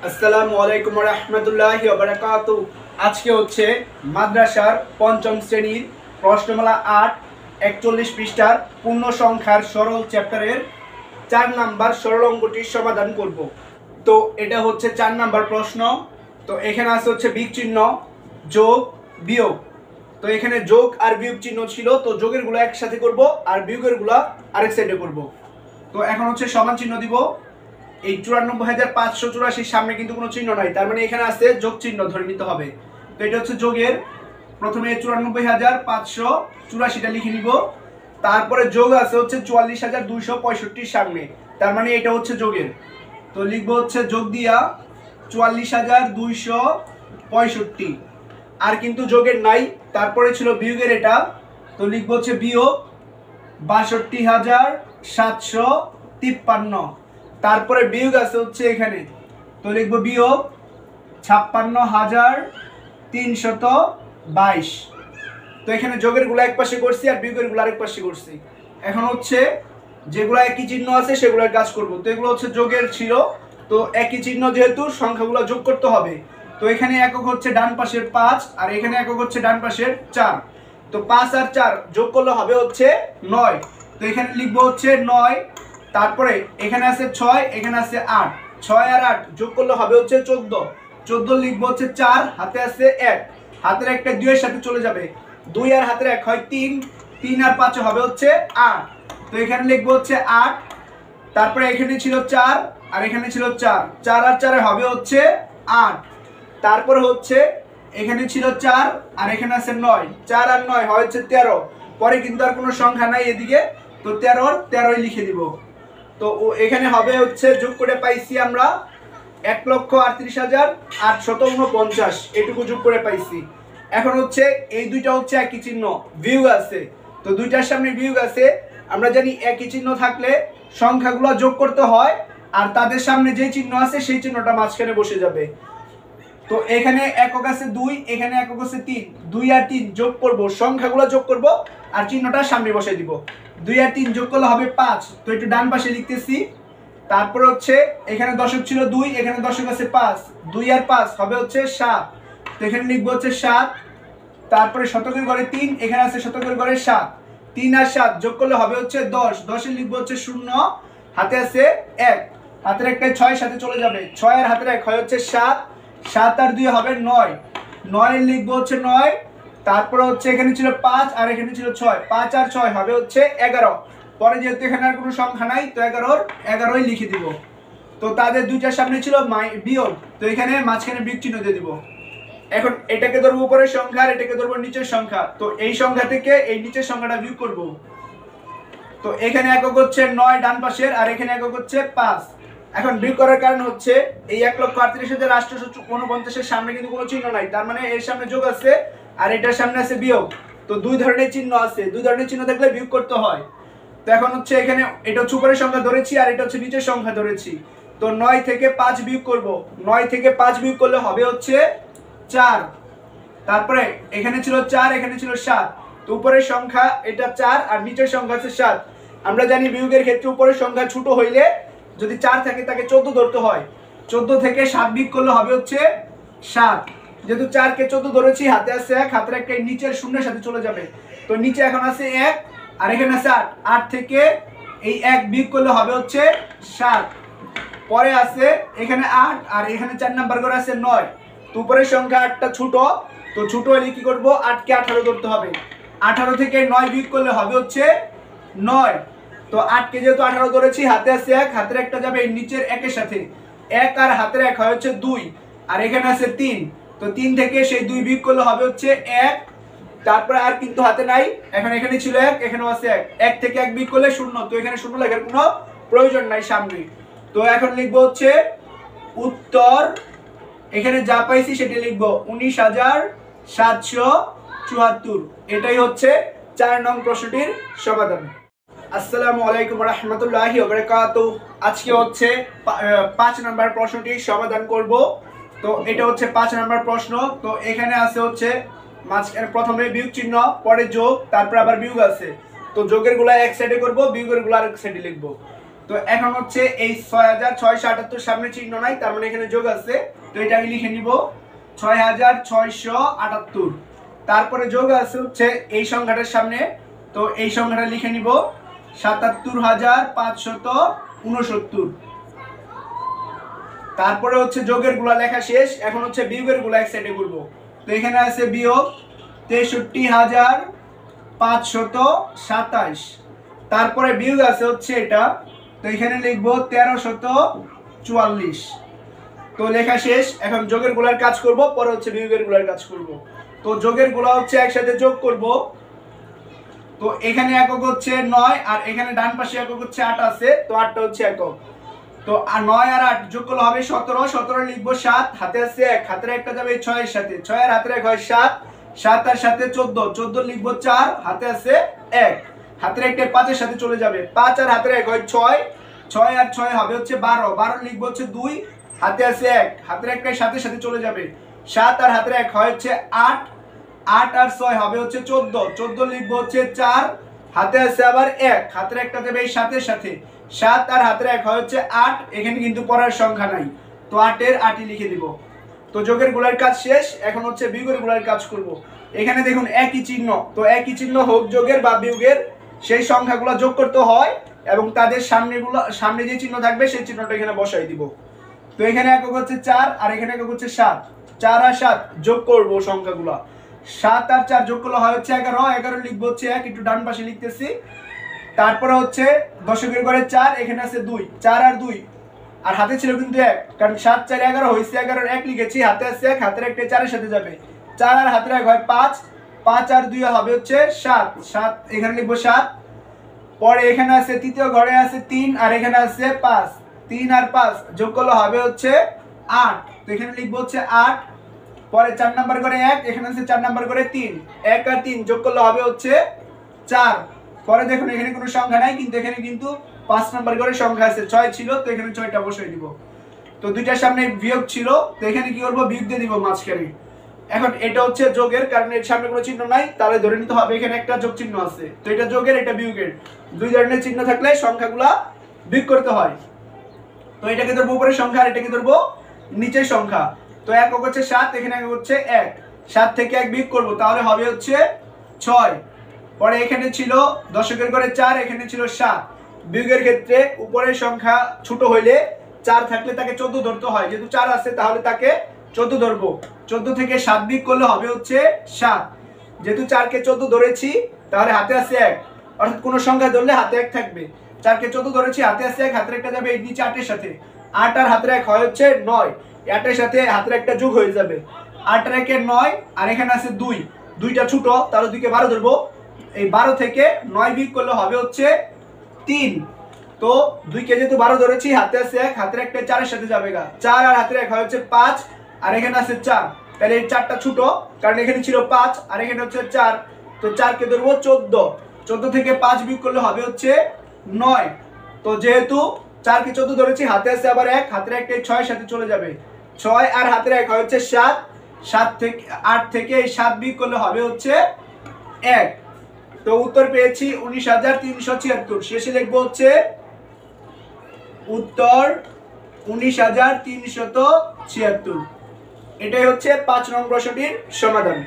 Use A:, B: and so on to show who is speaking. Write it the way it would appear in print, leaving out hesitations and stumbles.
A: আসসালামু আলাইকুম ওয়া রাহমাতুল্লাহি ওয়া বারাকাতুহু। আজকে হচ্ছে মাদ্রাসার পঞ্চম শ্রেণীর প্রশ্নমালা ৮ ৪১ পৃষ্ঠার পূর্ণ সংখ্যার সরল চ্যাপ্টারের ৪ নাম্বার সরল অঙ্কটির সমাধান করব। তো এটা হচ্ছে ৪ নাম্বার প্রশ্ন। তো এখানে আছে হচ্ছে বিগ চিহ্ন, যোগ, বিয়োগ। তো এখানে যোগ আর বিয়োগ চিহ্ন ছিল, তো যোগের গুলো একসাথে করব আর বিয়োগের গুলা আরেক সাইডে করব। তো এখন হচ্ছে সমান চিহ্ন দিব। এই ৯৪,৫৮৪ সামনে কিন্তু কোনো চিহ্ন নাই, তার মানে এখানে আছে যোগ চিহ্ন ধরে নিতে হবে। তো এটা হচ্ছে যোগের, প্রথমে ৯৪,৫৮৪টা লিখে নিব। তারপরে যোগ আছে হচ্ছে ৪৪,২৬৫ সামনে, তার মানে এটা হচ্ছে যোগের। তো লিখবো হচ্ছে যোগ দিয়া ৪৪,২৬৫। আর কিন্তু যোগের নাই, তারপরে ছিল বিয়োগের এটা, তো লিখবো হচ্ছে বিয়োগ ৬২,৭৫৩। তারপরে বিয়োগ আছে হচ্ছে এখানে, তো লিখবো বিয়োগ ৫৬,৩২২। তো এখানে যোগের গুলো এক পাশে করছি আর বিয়োগের গুলো আরেক পাশে করছি। এখন হচ্ছে যেগুলো একই চিহ্ন আছে সেগুলোর কাজ করব। তো এগুলো হচ্ছে যোগের ছিল, তো একই চিহ্ন যেহেতু সংখ্যাগুলো যোগ করতে হবে। তো এখানে একক হচ্ছে ডান পাশের ৫ আর এখানে একক হচ্ছে ডান পাশের ৪। তো ৫ আর ৪ যোগ করলে হবে হচ্ছে ৯। তো এখানে লিখবো হচ্ছে ৯। তারপরে এখানে আছে ৬, এখানে আছে ৮, ৬ আর ৮ যোগ করলে হবে হচ্ছে ১৪। ১৪ লিখবো হচ্ছে ৪, হাতে আছে ১, হাতের একটা ২ এর সাথে চলে যাবে, ২ আর হাতের ১ হয় ৩, ৩ আর ৫ হবে হচ্ছে ৮। তো এখানে লিখবো হচ্ছে ৮। তারপরে এখানে ছিল ৪ আর এখানে ছিল ৪, ৪ আর ৪ হবে হচ্ছে ৮। তারপরে হচ্ছে এখানে ছিল ৪ আর এখানে আছে ৯, ৪ আর ৯ হয় হচ্ছে ১৩। পরে কিন্তু আর কোনো সংখ্যা নাই এদিকে, তো ১৩ আর ১৩ই লিখে দিব। তো এখানে হবে হচ্ছে যোগ করে পাইছি আমরা ১,৩৮,৮৪৯, এটুকু যোগ করে পাইছি। এখন হচ্ছে এই দুইটা হচ্ছে একই চিহ্ন, বিয়োগ আছে, তো দুইটার সামনে বিয়োগ আছে। আমরা জানি একই চিহ্ন থাকলে সংখ্যাগুলো যোগ করতে হয় আর তাদের সামনে যে চিহ্ন আছে সেই চিহ্নটা মাঝখানে বসে যাবে। তো এখানে একক আছে ২, এখানে একক আছে ৩, ২ আর ৩ যোগ করব, সংখ্যাগুলো যোগ করব আর চিহ্নটা সামনে বসাই দিব। ২ আর ৩ যোগ করলে হবে ৫। তো একটু ডান পাশে লিখতেছি। তারপর হচ্ছে এখানে দশক ছিল ২, এখানে দশক আছে ৫, ২ আর ৫ হবে হচ্ছে ৭। তো এখানে লিখবো হচ্ছে ৭। তারপরে শতকের ঘরে ৩, এখানে আছে শতকের ঘরে ৭, ৩ আর ৭ যোগ করলে হবে হচ্ছে ১০, ১০ লিখবো হচ্ছে ০, হাতে আছে ১, হাতের একটাই ৬ সাথে চলে যাবে, ৬ আর হাতের ১ হয় হচ্ছে ৭, ৭ আর ২ হবে ৯, ৯ লিখবো হচ্ছে ৯। তারপরে হচ্ছে এখানে ছিল ৫ আর এখানে ছিল ৬, ৫ আর ৬ হবে হচ্ছে ১১। পরে যেহেতু এখানে আর কোনো সংখ্যা নাই, তো ১১ই লিখে দিব। তো তাদের দুইটার সামনে ছিল বিয়োগ, তো এখানে মাঝখানে বিয়োগ চিহ্ন দিয়ে দিব। এখন এটাকে ধরবো উপরের সংখ্যা আর এটাকে ধরবো নিচের সংখ্যা, তো এই সংখ্যা থেকে এই নিচের সংখ্যাটা বিয়োগ করব। তো এখানে একক হচ্ছে ৯ ডান পাশের আর এখানে একক হচ্ছে ৫। এখন বিয়োগ করার কারণ হচ্ছে এই ১,৩৮,৮৪৯ সামনে কিন্তু কোনো চিহ্ন নাই, তার মানে এর সামনে যোগ আছে আর এটার সামনে আছে বিয়োগ। তো দুই ধরনের চিহ্ন আছে, দুই ধরনের চিহ্ন থাকলে বিয়োগ করতে হয়। তো এখন হচ্ছে এখানে এটা হচ্ছে উপরের সংখ্যা ধরেছি আর এটা হচ্ছে নিচের সংখ্যা ধরেছি। তো ৯ থেকে ৫ বিয়োগ করব, ৯ থেকে ৫ বিয়োগ করলে হবে হচ্ছে ৪। তারপরে এখানে ছিল ৪, এখানে ছিল ৭, তো উপরের সংখ্যা এটা ৪ আর নিচের সংখ্যা আছে ৭। আমরা জানি বিয়োগের ক্ষেত্রে উপরের সংখ্যা ছোট হইলে যদি ৪ থাকে তাকে ১৪ ধরতে হয়, ১৪ থেকে ৭ বিয়োগ করলে হবে হচ্ছে ৭। যেহেতু ৪ কে ১৪ ধরেছি, হাতে আছে ১, হাতের একটা নিচের শূন্যের সাথে চলে যাবে, তো নিচে এখন আছে ১ আর এখানে আছে ৮, ৮ থেকে এই ১ বিয়োগ করলে হবে হচ্ছে ৭। পরে আছে এখানে ৮ আর এখানে ৪ নাম্বার করে আছে ৯, তো উপরের সংখ্যা ৮টা ছোট, তো ছোট হলে কি করব, ৮ কে ১৮ ধরতে হবে, ১৮ থেকে ৯ বিয়োগ করলে হবে হচ্ছে ৯। তো ৮ কে যেহেতু ১৮ ধরেছি, হাতে আছে ১, হাতের একটা যাবে এই নিচের ১ এর সাথে, ১ আর হাতের ১ হয় হচ্ছে ২ আর এখানে আছে ৩, তো ৩ থেকে সেই ২ বিয়োগ করলে হবে হচ্ছে ১। তারপরে আর কিন্তু হাতে নাই, এখন এখানে ছিল ১, এখানেও আছে ১, ১ থেকে ১ বিয়োগ করলে ০, তো এখানে ০ লেখার কোনো প্রয়োজন নাই সামনে। তো এখন লিখবো হচ্ছে উত্তর, এখানে যা পাইছি সেটা লিখবো ১৯,৭৭৪। এটাই হচ্ছে ৪ নং প্রশ্নটির সমাধান। আসসালামু আলাইকুম ওয়া রাহমাতুল্লাহি ওয়া বারাকাতুহু। আজকে হচ্ছে ৫ নম্বর প্রশ্নটির সমাধান করব। তো এটা হচ্ছে ৫ নম্বর প্রশ্ন। তো এখানে আছে হচ্ছে মাঝখানে প্রথমে বিয়োগ চিহ্ন, পরে যোগ, তারপর আবার বিয়োগ আছে। তো যোগের গুলা এক সাইডে করব, বিয়োগের গুলা আরেক সাইডে লিখব। তো এখন হচ্ছে এই 6678 সামনে চিহ্ন নাই, তার মানে এখানে যোগ আছে। তো এটা আমি লিখে নিব 6678। তারপরে যোগ আছে হচ্ছে এই সংখ্যাটার সামনে, তো এই সংখ্যাটা লিখে নিব 77569। তারপরে হচ্ছে যোগের গুলা লেখা শেষ, এখন হচ্ছে বিয়োগের গুলা এক সাইডে করব। তো এখানে আছে বিয়োগ 63527। তারপরে বিয়োগ আছে হচ্ছে এটা, তো এখানে লিখবো 1344। তো লেখা শেষ, এখন যোগের গুলার কাজ করব, পরে হচ্ছে বিয়োগের গুলার কাজ করব। তো যোগের গুলা হচ্ছে একসাথে যোগ করব। তো এখানে একক হচ্ছে 9, আর এখানে ডান পাশে একক হচ্ছে 8 আছে, তো 8টা হচ্ছে একক। তো 9 আর 8 যোগ করলে হবে 17। 17 লিখবো 7, হাতে আছে 1, হাতের একটা যাবে 6 এর সাথে, 6 আর হাতের 1 হয় 7, 7 আর সাথে 14, 14 লিখবো 4, হাতে আছে 1, হাতের একটা 5 এর সাথে চলে যাবে, 5 আর হাতের 1 হয় 6, 6 আর 6 হবে হচ্ছে 12, 12 লিখবো হচ্ছে 2, হাতে আছে 1, হাতের একটা সাথে সাথে চলে যাবে, 7 আর হাতের 1 হয় হচ্ছে 8, 8 আর 6 হবে হচ্ছে 14, 14 লিখবো হচ্ছে 4, হাতে আছে আবার 1, হাতের একটা যাবে এই সাথে সাথে, 7 আর হাতের 1 হয় হচ্ছে 8, এখানে কিন্তু পড়ার সংখ্যা নাই, তো 8 এর 8ই লিখে দিব। তো যোগের গুলার কাজ শেষ, এখন হচ্ছে বিয়োগের গুলার কাজ করব। এখানে দেখুন একই চিহ্ন, তো একই চিহ্ন হোক যোগের বা বিয়োগের, সেই সংখ্যাগুলো যোগ করতে হয় এবং তাদের সামনে যে চিহ্ন থাকবে সেই চিহ্নটা এখানে বসাই দিব। তো এখানে একক হচ্ছে 4 আর এখানে একক হচ্ছে 7, 4 আর 7 যোগ করব সংখ্যাগুলো, 7 আর 4 যোগ করলে হয় হচ্ছে 11, 11 লিখবো হচ্ছে 1, একটু ডান পাশে লিখতেছি। তারপরে হচ্ছে দশকের ঘরে 4, এখানে আছে 2, 4 আর 2, আর হাতে ছিল কিন্তু 1, কারণ 7 4 11 হয়েছে, 11 1 লিখেছি, হাতে আছে 1, হাতের একটা 4 এর সাথে যাবে, 4 আর হাতের 1 হয় 5, 5 আর 2 হবে হচ্ছে 7, 7 এখানে লিখবো 7। পরে এখানে আছে তৃতীয় ঘরে আছে 3 আর এখানে আছে 5, 3 আর 5 যোগ করলে হবে হচ্ছে 8, তো এখানে লিখবো হচ্ছে 8। পরে 4 নাম্বার ঘরে 1, এখানে আছে 4 নাম্বার ঘরে 3, 1 আর 3 যোগ করলে হবে হচ্ছে 4। পরে দেখুন এখানে কোনো সংখ্যা নাই, কিন্তু এখানে কিন্তু 5 নাম্বার ঘরে সংখ্যা আছে, 6 ছিল, তো এখানে 6টা বসাই দিব। তো দুইটার সামনে বিয়োগ ছিল, তো এখানে কি করব, বিয়োগ দিয়ে দিব মাঝখানে। এখন এটা হচ্ছে যোগের, কারণ এর সামনে কোনো চিহ্ন নাই, তাহলে ধরে নিতে হবে এখানে একটা যোগ চিহ্ন আছে, তো এটা যোগের, এটা বিয়োগের, দুই ধরনের চিহ্ন থাকলে সংখ্যাগুলা বিয়োগ করতে হয়। তো এটাকে ধরবো উপরের সংখ্যা আর এটাকে ধরবো নিচের সংখ্যা। তো একক হচ্ছে 7, এখানে একক হচ্ছে 1, 7 থেকে 1 বিয়োগ করব, তাহলে হবে হচ্ছে 6। পরে এখানে ছিল দশকের ঘরে 4, এখানে ছিল 7। বিয়োগের ক্ষেত্রে উপরের সংখ্যা ছোট হইলে 4 থাকলে তাকে 14 ধরতে হয়, যেহেতু 4 আছে তাহলে তাকে 14 ধরবো। 14 থেকে 7 বিয়োগ করলে হবে হচ্ছে 7, যেহেতু 4 কে 14 ধরেছি তাহলে হাতে আছে 1, অর্থাৎ কোনো সংখ্যা ধরলে হাতে 1 থাকবে, 4 কে 14 ধরেছি, হাতে আছে 1, হাতের একটা যাবে এই নিচে 8 এর সাথে, 8 আর হাতের 1 হয় হচ্ছে 9, 8 এর সাথে হাতের একটা যোগ হয়ে যাবে, 8 আর 1 এর 9, আর এখানে আছে 2, 2টা ছোট, তাহলে 2 কে 12 ধরবো, এই 12 থেকে 9 বিয়োগ করলে হবে হচ্ছে 3। তো 2 কে যেহেতু 12 ধরেছি, হাতে আছে 1, হাতের একটা 4 এর সাথে যাবে, 4 আর হাতের 1 হয় হচ্ছে 5, আর এখানে আছে 4, তাহলে এই 4টা ছোট, কারণ এখানে ছিল 5 আর এখানে হচ্ছে 4, তো 4 কে ধরবো 14, 14 থেকে 5 বিয়োগ করলে হবে হচ্ছে 9। তো যেহেতু 4 কে 14 ধরেছি, হাতে আছে আবার 1, হাতের একটা 6 এর সাথে চলে যাবে, 6 আর হাতের 1 হয় হচ্ছে 7, 7 থেকে 8 থেকে এই 7 বিয়োগ করলে হবে হচ্ছে 1। তো উত্তর পেয়েছি 19376। শেষে লিখবো হচ্ছে উত্তর 19376। এটাই হচ্ছে 5 নং প্রশ্নটির সমাধান।